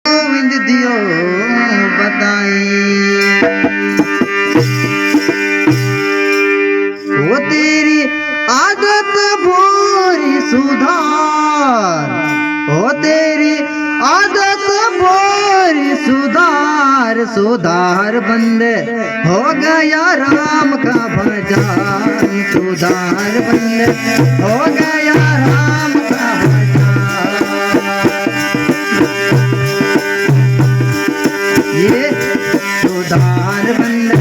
गोविंद दियो बताई। वो तेरी आदत भोरी सुधार, वो तेरी आदत भोरी सुधार, सुधार बंद हो गया राम का भजन, सुधार बंद हो गया राम का भजन। ये सुधार बंद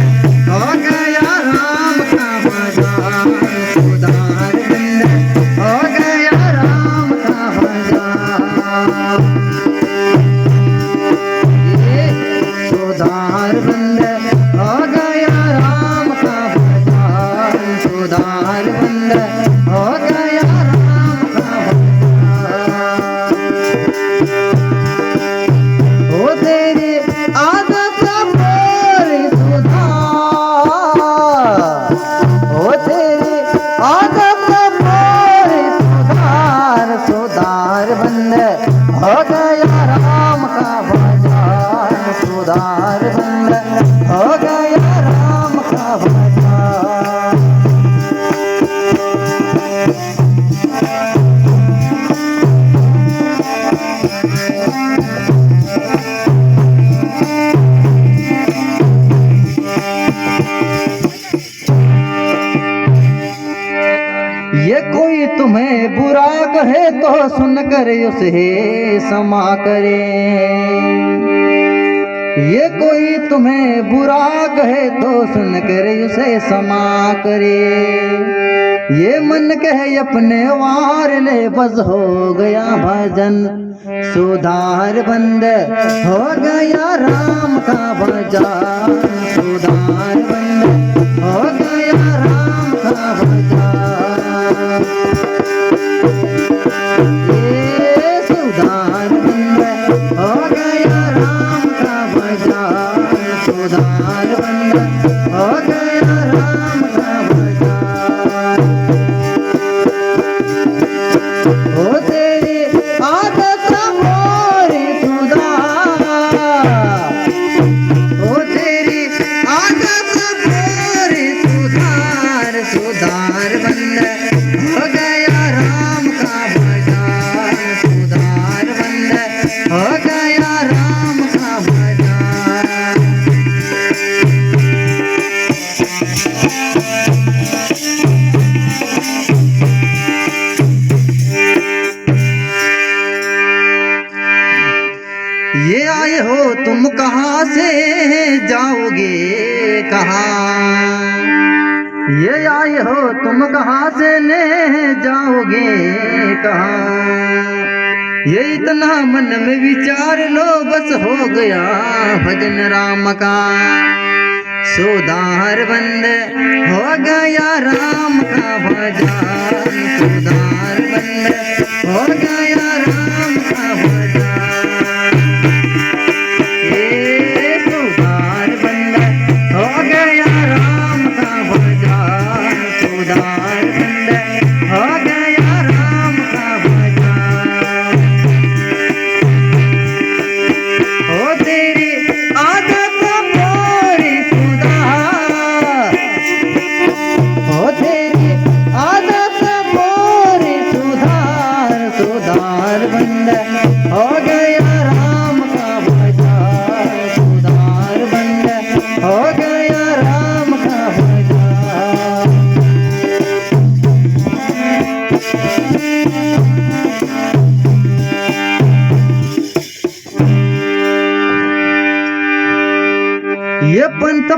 हो गया राम का भजन, सुधार बंद हो गया राम का भजन। ये सुधार बंद हो गया राम का भजन, सुधार बंद हो गया राम का भजन। ओ तेरी आदत भोरी सुधार, ओ तेरी आदत भोरी सुधार, सुधार बंद हो गया राम का भजन, सुधार बंद हो गया राम का भजन। ये कोई तुम्हें बुरा कहे तो सुन कर उसे क्षमा करे, ये कोई तुम्हें बुरा कहे तो सुन कर उसे क्षमा करे। ये मन कहे अपने वार ले बस हो गया भजन, सुधार बंद हो गया राम का भजन, सुधार बंद हो गया राम का भजन। ये सुधार बंद हो गया राम का भजन, सुधार बंद हो गया राम का भजन। ओ तेरी आदत भोरी सुधार, ओ तेरी आदत भोरी सुधार, सुधार बंद हो गया राम का भजन, सुधार बंद हो गया राम का भजन। ये आए हो तुम कहाँ से जाओगे कहाँ, ये आए हो तुम कहाँ से ले जाओगे कहाँ। ये इतना मन में विचार लो बस हो गया भजन राम का, सुधार बंद हो गया राम का भजन, सुधार बंद हो गया राम का भजन। ये सुधार बंद हो गया राम का भजन, सुधार बंद हो गया राम का भजन। ओ तेरी आदत भोरी सुधार, ओ तेरी आदत भोरी सुधार, सुधार बंद हो गया राम का भजन, सुधार बंद हो गया राम का भजन। ये पंथ